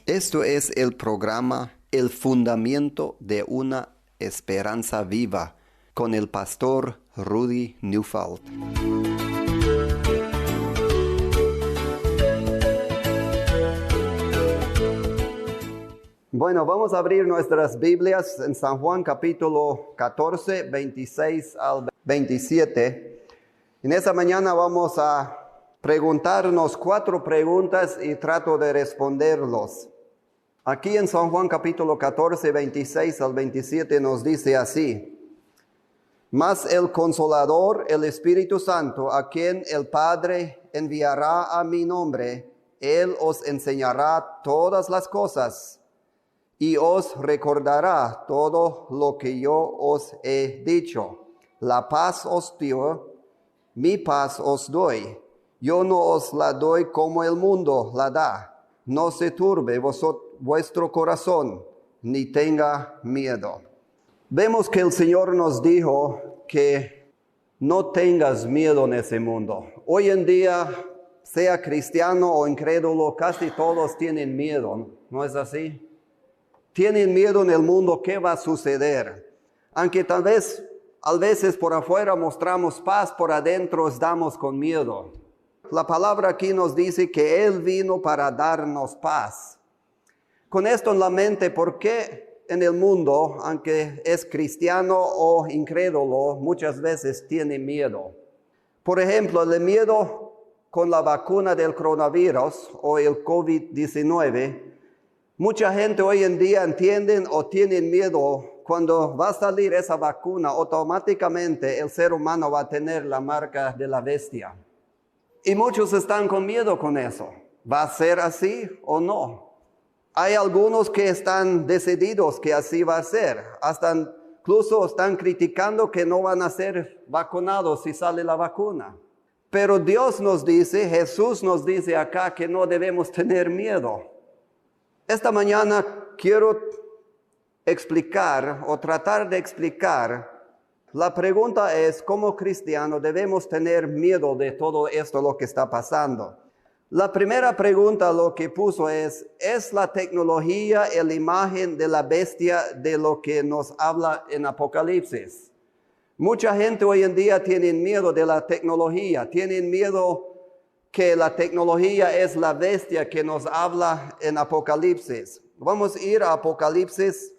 Esto es el programa El Fundamento de una Esperanza Viva con el pastor Rudy Neufeld. Bueno, vamos a abrir nuestras Biblias en San Juan capítulo 14, 26 al 27. En esta mañana vamos a preguntarnos 4 preguntas y trato de responderlos. Aquí en San Juan capítulo 14, 26 al 27 nos dice así: Mas el Consolador, el Espíritu Santo, a quien el Padre enviará a mi nombre, Él os enseñará todas las cosas y os recordará todo lo que yo os he dicho. La paz os doy, mi paz os doy. Yo no os la doy como el mundo la da. No se turbe vuestro corazón, ni tenga miedo. Vemos que el Señor nos dijo que no tengas miedo en ese mundo. Hoy en día, sea cristiano o incrédulo, casi todos tienen miedo, ¿no es así? Tienen miedo en el mundo, ¿qué va a suceder? Aunque tal vez, a veces por afuera mostramos paz, por adentro estamos con miedo. La palabra aquí nos dice que Él vino para darnos paz. Con esto en la mente, ¿por qué en el mundo, aunque es cristiano o incrédulo, muchas veces tiene miedo? Por ejemplo, el miedo con la vacuna del coronavirus o el COVID-19. Mucha gente hoy en día entienden o tienen miedo cuando va a salir esa vacuna, automáticamente el ser humano va a tener la marca de la bestia. Y muchos están con miedo con eso. ¿Va a ser así o no? Hay algunos que están decididos que así va a ser. Hasta incluso están criticando que no van a ser vacunados si sale la vacuna. Pero Dios nos dice, Jesús nos dice acá que no debemos tener miedo. Esta mañana quiero explicar o tratar de explicar. La pregunta es, ¿cómo cristianos debemos tener miedo de todo esto lo que está pasando? La primera pregunta lo que puso ¿es la tecnología la imagen de la bestia de lo que nos habla en Apocalipsis? Mucha gente hoy en día tiene miedo de la tecnología, tienen miedo que la tecnología es la bestia que nos habla en Apocalipsis. Vamos a ir a Apocalipsis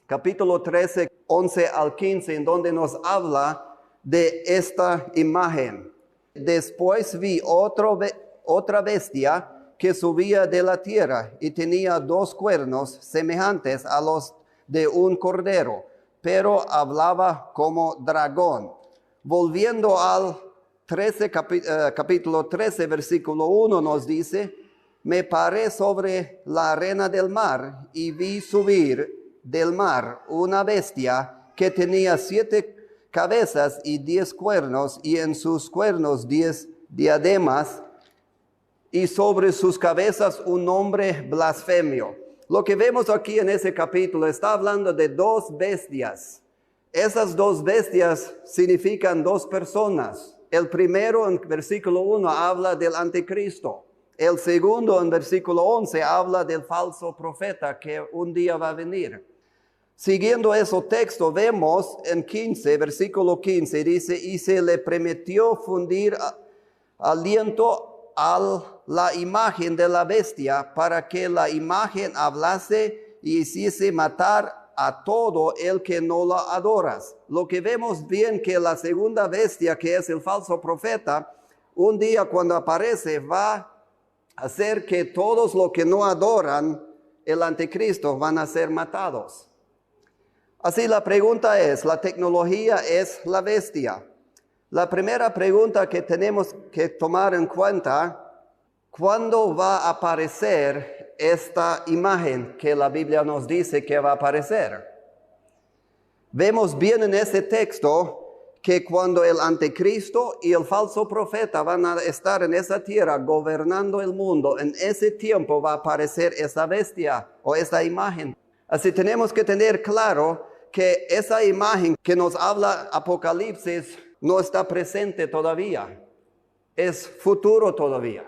capítulo 13, 11 al 15, en donde nos habla de esta imagen. Después vi otra bestia que subía de la tierra y tenía 2 cuernos semejantes a los de un cordero, pero hablaba como dragón. Volviendo al capítulo 13, versículo 1 nos dice: Me paré sobre la arena del mar y vi subir del mar una bestia que tenía 7 cabezas y 10 cuernos, y en sus cuernos 10 diademas, y sobre sus cabezas un nombre blasfemio. Lo que vemos aquí en ese capítulo está hablando de 2 bestias. Esas 2 bestias significan 2 personas. El primero en versículo 1 habla del anticristo. El segundo en versículo 11 habla del falso profeta que un día va a venir. Siguiendo ese texto, vemos en 15, versículo 15, dice: Y se le prometió fundir aliento a la imagen de la bestia, para que la imagen hablase y hiciese matar a todo el que no la adoras. Lo que vemos bien que la segunda bestia, que es el falso profeta, un día cuando aparece va a hacer que todos los que no adoran el anticristo van a ser matados. Así la pregunta es, ¿la tecnología es la bestia? La primera pregunta que tenemos que tomar en cuenta: ¿cuándo va a aparecer esta imagen que la Biblia nos dice que va a aparecer? Vemos bien en ese texto que cuando el anticristo y el falso profeta van a estar en esa tierra gobernando el mundo, en ese tiempo va a aparecer esa bestia o esa imagen. Así tenemos que tener claro que esa imagen que nos habla Apocalipsis no está presente todavía. Es futuro todavía.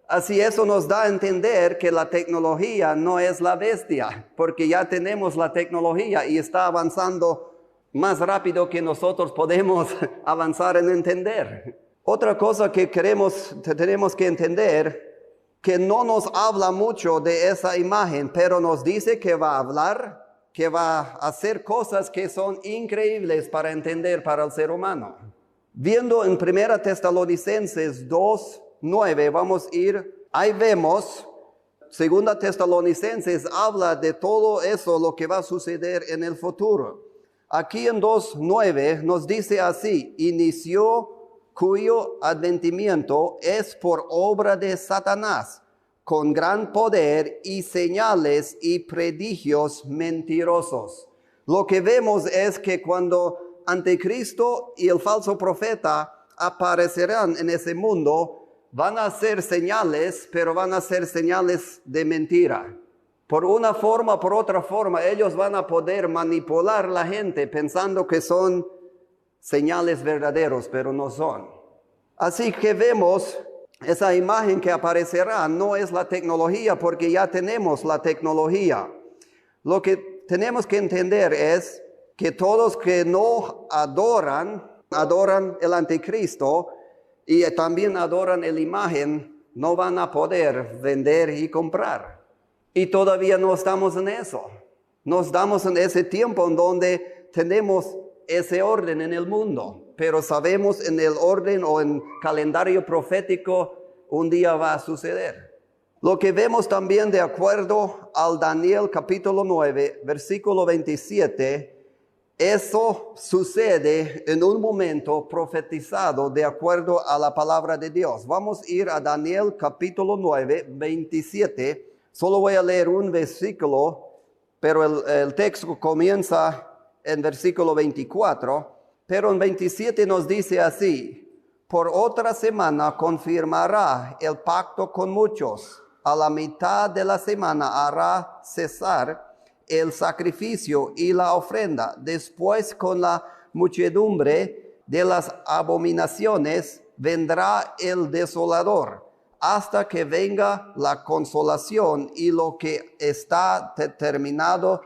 Así eso nos da a entender que la tecnología no es la bestia, porque ya tenemos la tecnología y está avanzando más rápido que nosotros podemos avanzar en entender. Otra cosa que tenemos que entender, que no nos habla mucho de esa imagen, pero nos dice que va a hablar, que va a hacer cosas que son increíbles para entender para el ser humano. Viendo en 1 Tesalonicenses 2:9, vamos a ir, ahí vemos, 2 Tesalonicenses habla de todo eso, lo que va a suceder en el futuro. Aquí en 2:9 nos dice así: inició cuyo advenimiento es por obra de Satanás, con gran poder y señales y prodigios mentirosos. Lo que vemos es que cuando Anticristo y el falso profeta aparecerán en ese mundo, van a hacer señales, pero van a ser señales de mentira. Por una forma, por otra forma, ellos van a poder manipular a la gente pensando que son señales verdaderos, pero no son. Así que vemos esa imagen que aparecerá, no es la tecnología, porque ya tenemos la tecnología. Lo que tenemos que entender es que todos que no adoran el anticristo y también adoran la imagen, no van a poder vender y comprar. Y todavía no estamos en eso. No estamos en ese tiempo en donde tenemos ese orden en el mundo, pero sabemos en el orden o en calendario profético un día va a suceder. Lo que vemos también de acuerdo al Daniel capítulo 9, versículo 27, eso sucede en un momento profetizado de acuerdo a la palabra de Dios. Vamos a ir a Daniel capítulo 9, 27. Solo voy a leer un versículo, pero el texto comienza en versículo 24. Pero en 27 nos dice así: por otra semana confirmará el pacto con muchos. A la mitad de la semana hará cesar el sacrificio y la ofrenda. Después, con la muchedumbre de las abominaciones, vendrá el desolador, hasta que venga la consolación, y lo que está determinado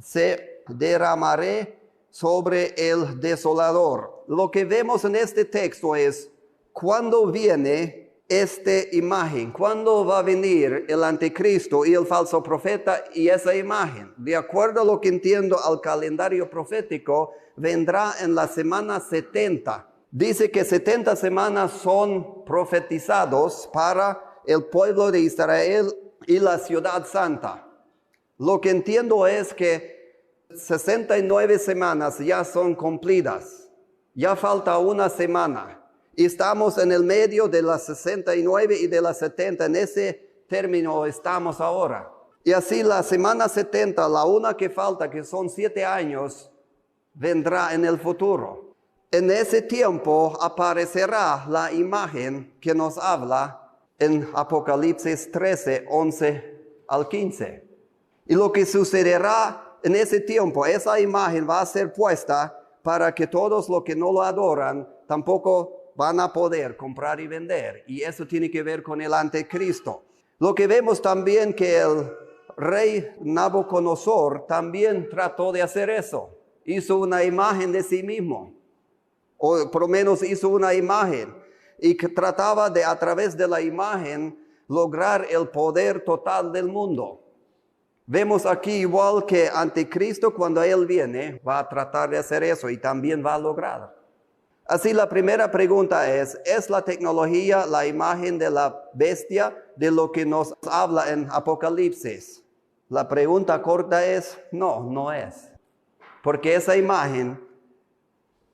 se derramará sobre el desolador. Lo que vemos en este texto es cuando viene esta imagen, cuándo va a venir el anticristo y el falso profeta y esa imagen. De acuerdo a lo que entiendo al calendario profético, vendrá en la semana 70. Dice que 70 semanas son profetizados para el pueblo de Israel y la ciudad santa. Lo que entiendo es que 69 semanas ya son cumplidas. Ya falta una semana. Y estamos en el medio de las 69 y de las 70. En ese término estamos ahora. Y así la semana 70, la una que falta, que son 7 años, vendrá en el futuro. En ese tiempo aparecerá la imagen que nos habla en Apocalipsis 13, 11 al 15. Y lo que sucederá en ese tiempo, esa imagen va a ser puesta para que todos los que no lo adoran tampoco van a poder comprar y vender. Y eso tiene que ver con el anticristo. Lo que vemos también que el rey Nabucodonosor también trató de hacer eso. Hizo una imagen de sí mismo. O por lo menos hizo una imagen. Y que trataba de, a través de la imagen, lograr el poder total del mundo. Vemos aquí igual que anticristo, cuando él viene, va a tratar de hacer eso y también va a lograr. Así la primera pregunta ¿es la tecnología la imagen de la bestia de lo que nos habla en Apocalipsis? La pregunta corta es no es. Porque esa imagen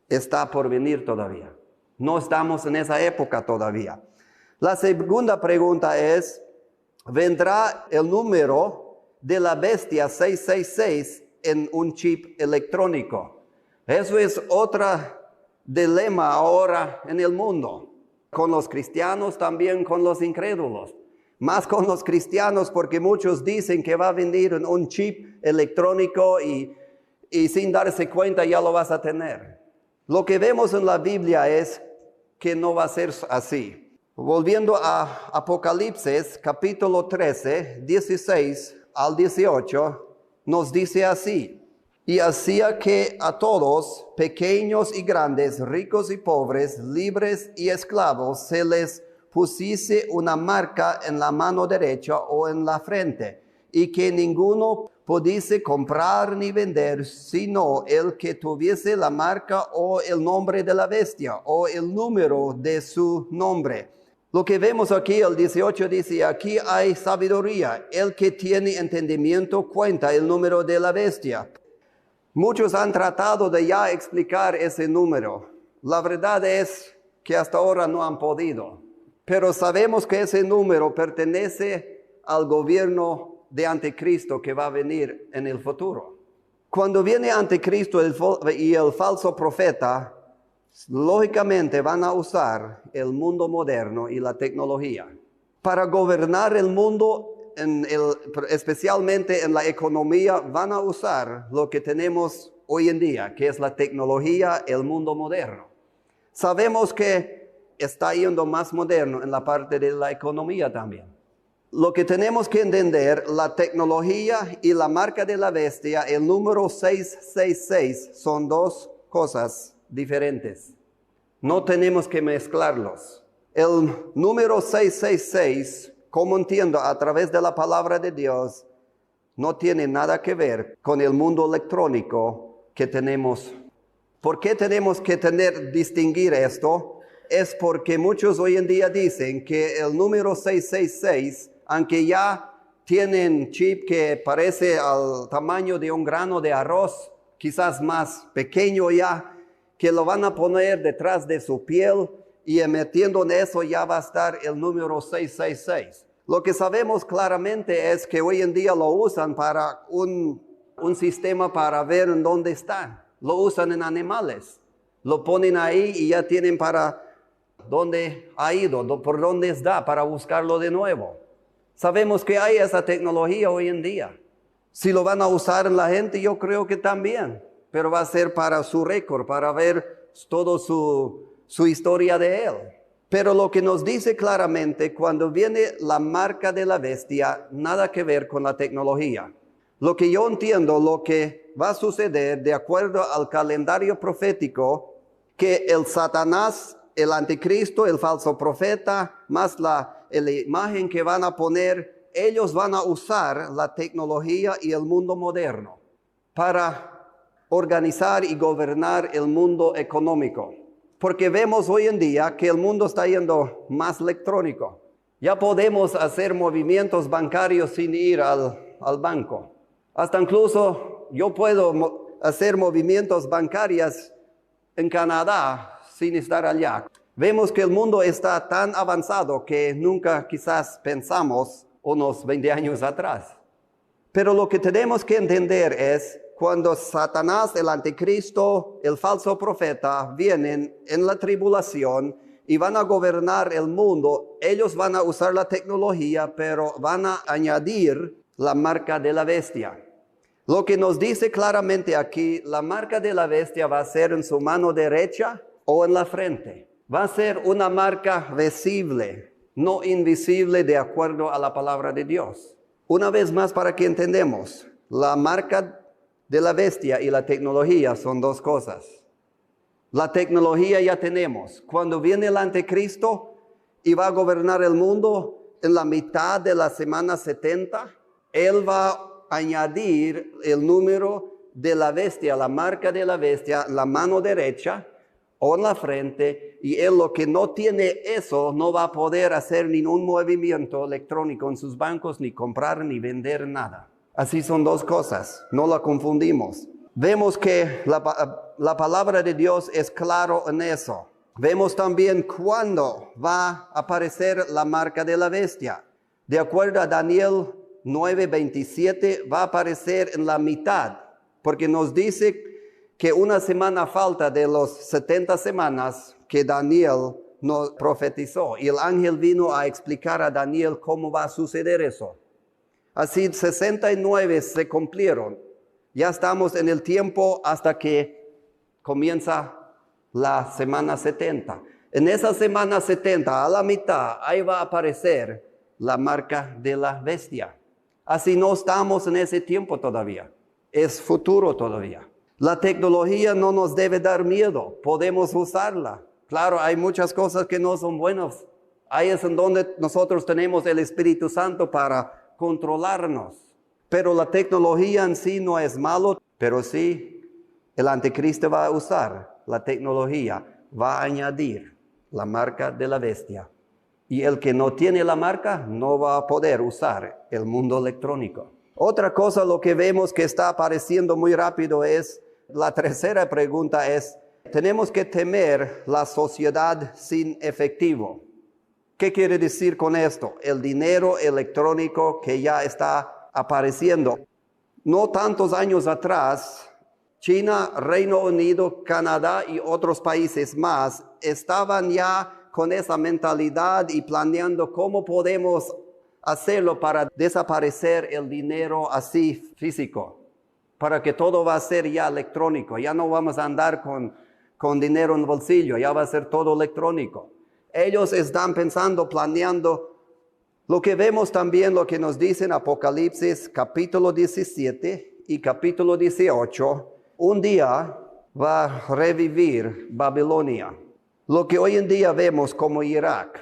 está por venir todavía. No estamos en esa época todavía. La segunda pregunta es, ¿vendrá el número de la bestia 666 en un chip electrónico? Eso es otra dilema ahora en el mundo, con los cristianos, también con los incrédulos, más con los cristianos, porque muchos dicen que va a venir un chip electrónico y sin darse cuenta ya lo vas a tener. Lo que vemos en la Biblia es que no va a ser así. Volviendo a Apocalipsis, capítulo 13, 16 al 18, nos dice así: y hacía que a todos, pequeños y grandes, ricos y pobres, libres y esclavos, se les pusiese una marca en la mano derecha o en la frente, y que ninguno pudiese comprar ni vender, sino el que tuviese la marca o el nombre de la bestia, o el número de su nombre. Lo que vemos aquí, el 18 dice, aquí hay sabiduría. El que tiene entendimiento cuenta el número de la bestia. Muchos han tratado de ya explicar ese número. La verdad es que hasta ahora no han podido. Pero sabemos que ese número pertenece al gobierno de Anticristo que va a venir en el futuro. Cuando viene Anticristo y el falso profeta, lógicamente van a usar el mundo moderno y la tecnología para gobernar el mundo. Especialmente en la economía, van a usar lo que tenemos hoy en día, que es la tecnología, el mundo moderno. Sabemos que está yendo más moderno en la parte de la economía también. Lo que tenemos que entender, la tecnología y la marca de la bestia, el número 666, son dos cosas diferentes. No tenemos que mezclarlos. El número 666, como entiendo a través de la palabra de Dios, no tiene nada que ver con el mundo electrónico que tenemos. ¿Por qué tenemos que distinguir esto? Es porque muchos hoy en día dicen que el número 666, aunque ya tienen chip que parece al tamaño de un grano de arroz, quizás más pequeño ya, que lo van a poner detrás de su piel, y metiendo en eso ya va a estar el número 666. Lo que sabemos claramente es que hoy en día lo usan para un sistema para ver en dónde están. Lo usan en animales. Lo ponen ahí y ya tienen para dónde ha ido, por dónde está, para buscarlo de nuevo. Sabemos que hay esa tecnología hoy en día. Si lo van a usar en la gente, yo creo que también. Pero va a ser para su récord, para ver todo su historia de él. Pero lo que nos dice claramente, cuando viene la marca de la bestia, nada que ver con la tecnología. Lo que yo entiendo, lo que va a suceder de acuerdo al calendario profético, que el Satanás, el anticristo, el falso profeta, más la imagen que van a poner, ellos van a usar la tecnología y el mundo moderno para organizar y gobernar el mundo económico. Porque vemos hoy en día que el mundo está yendo más electrónico. Ya podemos hacer movimientos bancarios sin ir al banco. Hasta incluso yo puedo hacer movimientos bancarios en Canadá sin estar allá. Vemos que el mundo está tan avanzado que nunca quizás pensamos unos 20 años atrás. Pero lo que tenemos que entender es cuando Satanás, el anticristo, el falso profeta, vienen en la tribulación y van a gobernar el mundo, ellos van a usar la tecnología, pero van a añadir la marca de la bestia. Lo que nos dice claramente aquí, la marca de la bestia va a ser en su mano derecha o en la frente. Va a ser una marca visible, no invisible, de acuerdo a la palabra de Dios. Una vez más, para que entendamos, la marca de la bestia y la tecnología son dos cosas. La tecnología ya tenemos. Cuando viene el anticristo y va a gobernar el mundo en la mitad de la semana 70, él va a añadir el número de la bestia, la marca de la bestia, la mano derecha o en la frente, y él, lo que no tiene eso, no va a poder hacer ningún movimiento electrónico en sus bancos, ni comprar ni vender nada. Así son dos cosas, no la confundimos. Vemos que la palabra de Dios es claro en eso. Vemos también cuándo va a aparecer la marca de la bestia. De acuerdo a Daniel 9:27, va a aparecer en la mitad, porque nos dice que una semana falta de los 70 semanas que Daniel nos profetizó. Y el ángel vino a explicar a Daniel cómo va a suceder eso. Así 69 se cumplieron. Ya estamos en el tiempo hasta que comienza la semana 70. En esa semana 70, a la mitad, ahí va a aparecer la marca de la bestia. Así no estamos en ese tiempo todavía. Es futuro todavía. La tecnología no nos debe dar miedo. Podemos usarla. Claro, hay muchas cosas que no son buenas. Ahí es en donde nosotros tenemos el Espíritu Santo para controlarnos. Pero la tecnología en sí no es malo, pero sí el anticristo va a usar la tecnología, va a añadir la marca de la bestia. Y el que no tiene la marca no va a poder usar el mundo electrónico. Otra cosa, lo que vemos que está apareciendo muy rápido es, la tercera pregunta es, tenemos que temer la sociedad sin efectivo. ¿Qué quiere decir con esto? El dinero electrónico que ya está apareciendo. No tantos años atrás, China, Reino Unido, Canadá y otros países más estaban ya con esa mentalidad y planeando cómo podemos hacerlo para desaparecer el dinero así físico, para que todo va a ser ya electrónico. Ya no vamos a andar con dinero en el bolsillo, ya va a ser todo electrónico. Ellos están pensando, planeando. Lo que vemos también, lo que nos dice en Apocalipsis capítulo 17 y capítulo 18, un día va a revivir Babilonia. Lo que hoy en día vemos como Irak,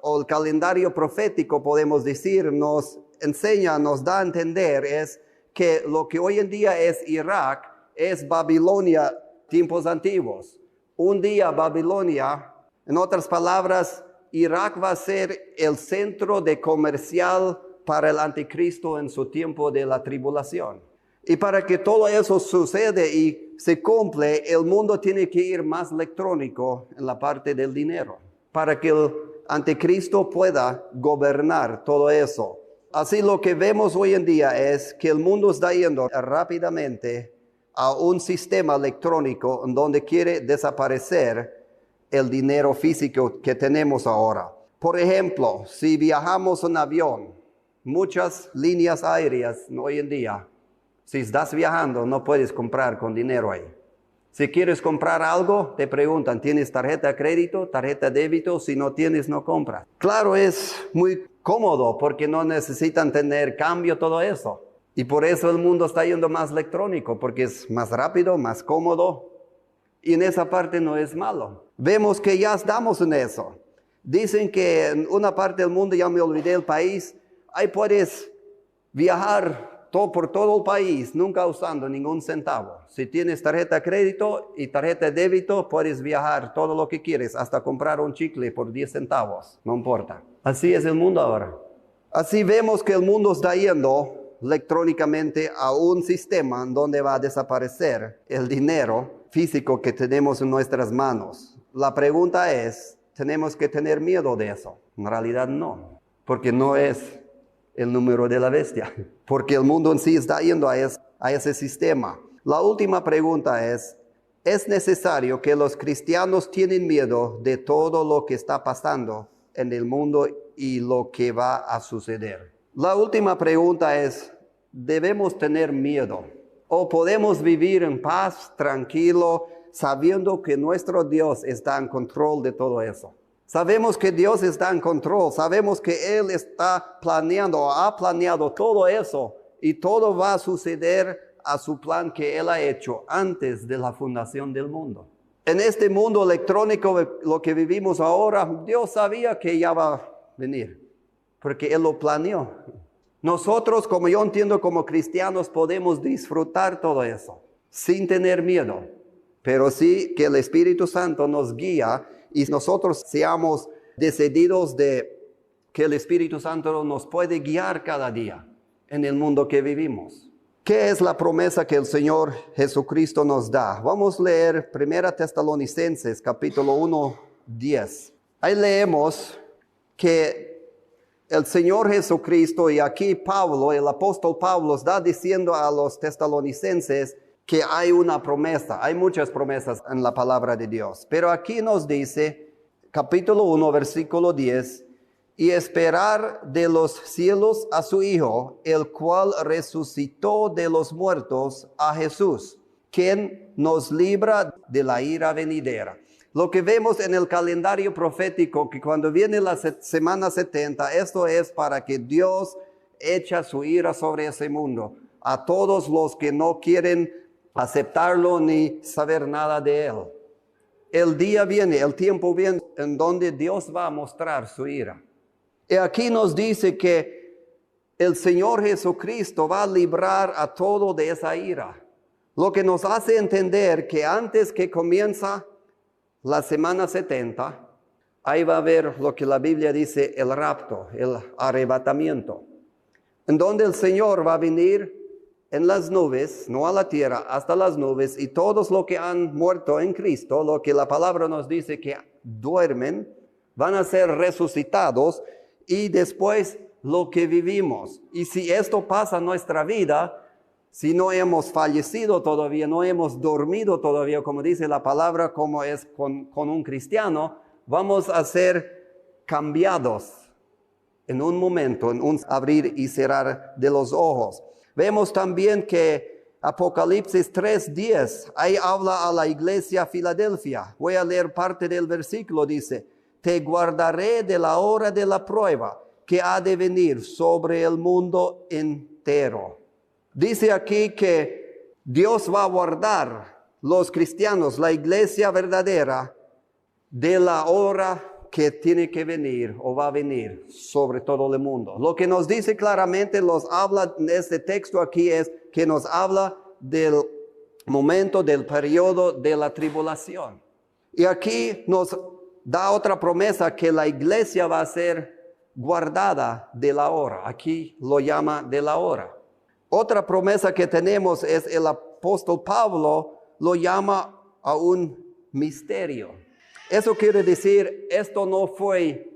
o el calendario profético, podemos decir, nos enseña, nos da a entender, es que lo que hoy en día es Irak, es Babilonia, tiempos antiguos. Un día Babilonia, en otras palabras, Irak va a ser el centro de comercial para el anticristo en su tiempo de la tribulación. Y para que todo eso suceda y se cumple, el mundo tiene que ir más electrónico en la parte del dinero, para que el anticristo pueda gobernar todo eso. Así lo que vemos hoy en día es que el mundo está yendo rápidamente a un sistema electrónico en donde quiere desaparecer el dinero físico que tenemos ahora. Por ejemplo, si viajamos en avión, muchas líneas aéreas hoy en día, si estás viajando, no puedes comprar con dinero ahí. Si quieres comprar algo, te preguntan, ¿tienes tarjeta de crédito, tarjeta de débito? Si no tienes, no compras. Claro, es muy cómodo porque no necesitan tener cambio, todo eso. Y por eso el mundo está yendo más electrónico, porque es más rápido, más cómodo. Y en esa parte no es malo. Vemos que ya estamos en eso. Dicen que en una parte del mundo, ya me olvidé el país, ahí puedes viajar por todo el país, nunca usando ningún centavo. Si tienes tarjeta de crédito y tarjeta de débito, puedes viajar todo lo que quieres, hasta comprar un chicle por 10 centavos, no importa. Así es el mundo ahora. Así vemos que el mundo está yendo electrónicamente a un sistema en donde va a desaparecer el dinero físico que tenemos en nuestras manos. La pregunta es, ¿tenemos que tener miedo de eso? En realidad no, porque no es el número de la bestia, porque el mundo en sí está yendo a ese sistema. La última pregunta ¿es necesario que los cristianos tienen miedo de todo lo que está pasando en el mundo y lo que va a suceder? La última pregunta es, ¿debemos tener miedo? ¿O podemos vivir en paz, tranquilo, sabiendo que nuestro Dios está en control de todo eso? Sabemos que Dios está en control, sabemos que Él está planeando, ha planeado todo eso y todo va a suceder a su plan que Él ha hecho antes de la fundación del mundo. En este mundo electrónico, lo que vivimos ahora, Dios sabía que ya va a venir, porque Él lo planeó. Nosotros, como yo entiendo, como cristianos, podemos disfrutar todo eso sin tener miedo, pero sí que el Espíritu Santo nos guía y nosotros seamos decididos de que el Espíritu Santo nos puede guiar cada día en el mundo que vivimos. ¿Qué es la promesa que el Señor Jesucristo nos da? Vamos a leer 1 Tesalonicenses capítulo 1, 10. Ahí leemos que el Señor Jesucristo, y aquí Pablo, el apóstol Pablo, está diciendo a los tesalonicenses que hay una promesa, hay muchas promesas en la palabra de Dios. Pero aquí nos dice, capítulo 1, versículo 10, y esperar de los cielos a su Hijo, el cual resucitó de los muertos, a Jesús, quien nos libra de la ira venidera. Lo que vemos en el calendario profético, que cuando viene la semana 70, esto es para que Dios echa su ira sobre ese mundo, a todos los que no quieren aceptarlo ni saber nada de él. El día viene, el tiempo viene en donde Dios va a mostrar su ira. Y aquí nos dice que el Señor Jesucristo va a librar a todo de esa ira. Lo que nos hace entender que antes que comienza la semana 70, ahí va a haber lo que la Biblia dice, el rapto, el arrebatamiento, en donde el Señor va a venir en las nubes, no a la tierra, hasta las nubes, y todos los que han muerto en Cristo, lo que la palabra nos dice que duermen, van a ser resucitados, y después lo que vivimos. Y si esto pasa en nuestra vida, si no hemos fallecido todavía, no hemos dormido todavía, como dice la palabra, como es con un cristiano, vamos a ser cambiados en un momento, en un abrir y cerrar de los ojos. Vemos también que Apocalipsis 3:10, ahí habla a la iglesia Filadelfia. Voy a leer parte del versículo, dice, te guardaré de la hora de la prueba que ha de venir sobre el mundo entero. Dice aquí que Dios va a guardar los cristianos, la iglesia verdadera, de la hora que tiene que venir o va a venir sobre todo el mundo. Lo que nos dice claramente, nos habla en este texto aquí es que nos habla del momento, del periodo de la tribulación. Y aquí nos da otra promesa que la iglesia va a ser guardada de la hora. Aquí lo llama de la hora. Otra promesa que tenemos es el apóstol Pablo lo llama a un misterio. Eso quiere decir, esto no fue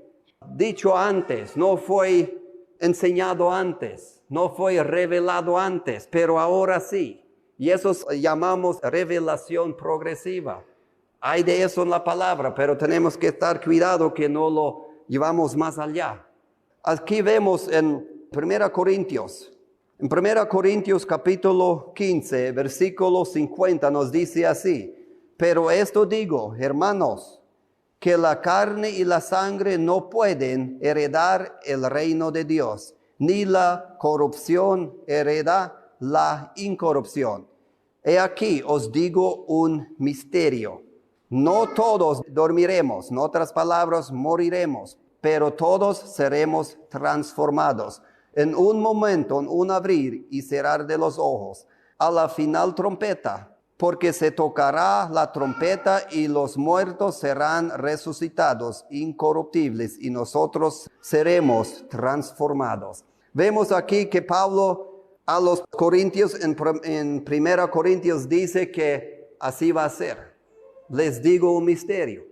dicho antes, no fue enseñado antes, no fue revelado antes, pero ahora sí. Y eso llamamos revelación progresiva. Hay de eso en la palabra, pero tenemos que estar cuidado que no lo llevamos más allá. Aquí vemos en 1 Corintios. En 1 Corintios capítulo 15, versículo 50 nos dice así, pero esto digo, hermanos, que la carne y la sangre no pueden heredar el reino de Dios, ni la corrupción hereda la incorrupción. He aquí os digo un misterio. No todos dormiremos, en otras palabras, moriremos, pero todos seremos transformados. En un momento, en un abrir y cerrar de los ojos, a la final trompeta, porque se tocará la trompeta y los muertos serán resucitados, incorruptibles, y nosotros seremos transformados. Vemos aquí que Pablo a los Corintios, en 1 Corintios dice que así va a ser. Les digo un misterio.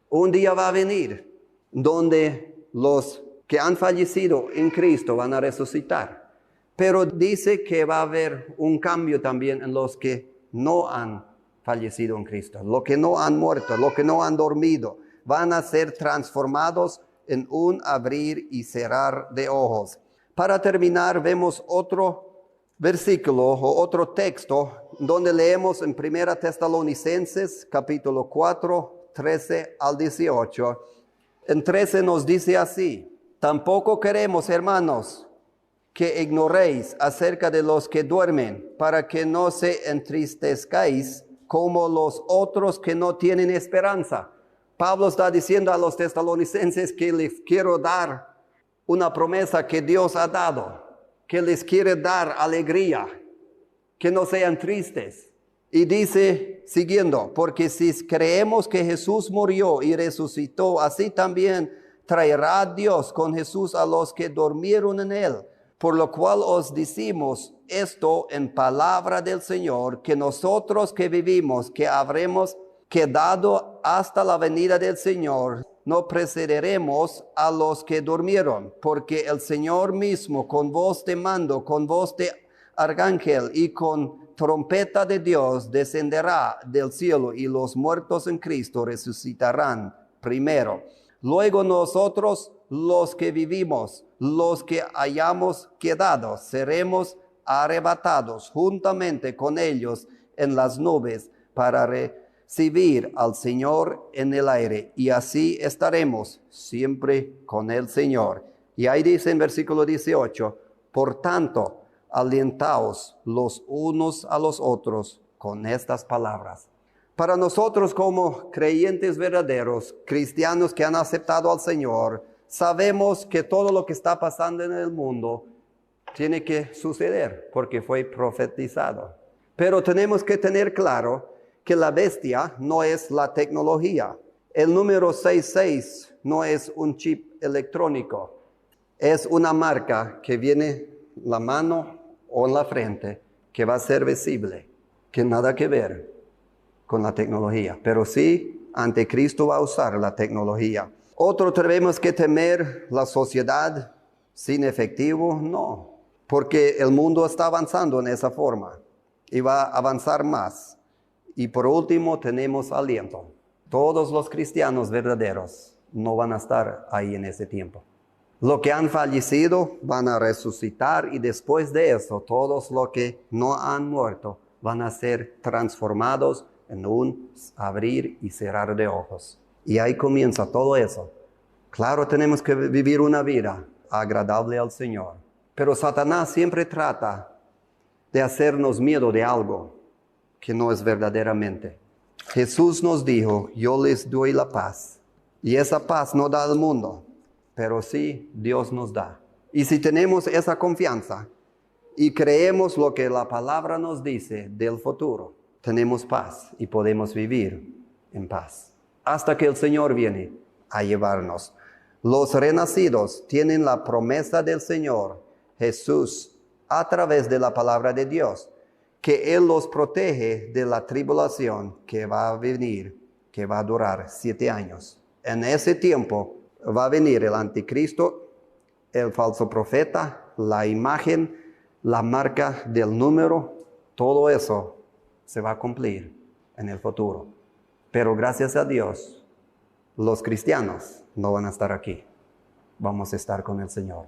Un día va a venir donde los que han fallecido en Cristo van a resucitar. Pero dice que va a haber un cambio también en los que no han fallecido en Cristo. Los que no han muerto, los que no han dormido, van a ser transformados en un abrir y cerrar de ojos. Para terminar, vemos otro versículo o otro texto donde leemos en 1 Tesalonicenses capítulo 4, 13 al 18. En 13 nos dice así, tampoco queremos, hermanos, que ignoréis acerca de los que duermen, para que no se entristezcáis como los otros que no tienen esperanza. Pablo está diciendo a los tesalonicenses que les quiero dar una promesa que Dios ha dado, que les quiere dar alegría, que no sean tristes. Y dice, siguiendo, porque si creemos que Jesús murió y resucitó, así también traerá Dios con Jesús a los que durmieron en él. Por lo cual os decimos esto en palabra del Señor, que nosotros que vivimos, que habremos quedado hasta la venida del Señor, no precederemos a los que durmieron, porque el Señor mismo con voz de mando, con voz de arcángel y con trompeta de Dios descenderá del cielo y los muertos en Cristo resucitarán primero. Luego nosotros, los que vivimos, los que hayamos quedado, seremos arrebatados juntamente con ellos en las nubes para servir al Señor en el aire, y así estaremos siempre con el Señor. Y ahí dice en versículo 18, por tanto, alentaos los unos a los otros con estas palabras. Para nosotros como creyentes verdaderos, cristianos que han aceptado al Señor, sabemos que todo lo que está pasando en el mundo tiene que suceder porque fue profetizado. Pero tenemos que tener claro que la bestia no es la tecnología. El número 66 no es un chip electrónico. Es una marca que viene en la mano o en la frente que va a ser visible, que nada que ver con la tecnología. Pero sí, Anticristo va a usar la tecnología. Otro, tenemos que temer la sociedad sin efectivo, no, porque el mundo está avanzando en esa forma y va a avanzar más. Y por último, tenemos aliento. Todos los cristianos verdaderos no van a estar ahí en ese tiempo. Los que han fallecido van a resucitar y después de eso, todos los que no han muerto van a ser transformados en un abrir y cerrar de ojos. Y ahí comienza todo eso. Claro, tenemos que vivir una vida agradable al Señor. Pero Satanás siempre trata de hacernos miedo de algo que no es verdaderamente. Jesús nos dijo, yo les doy la paz. Y esa paz no da al mundo, pero sí Dios nos da. Y si tenemos esa confianza y creemos lo que la palabra nos dice del futuro, tenemos paz y podemos vivir en paz. Hasta que el Señor viene a llevarnos. Los renacidos tienen la promesa del Señor, Jesús, a través de la palabra de Dios, que Él los protege de la tribulación que va a venir, que va a durar 7 años. En ese tiempo va a venir el anticristo, el falso profeta, la imagen, la marca del número, todo eso se va a cumplir en el futuro. Pero gracias a Dios, los cristianos no van a estar aquí. Vamos a estar con el Señor.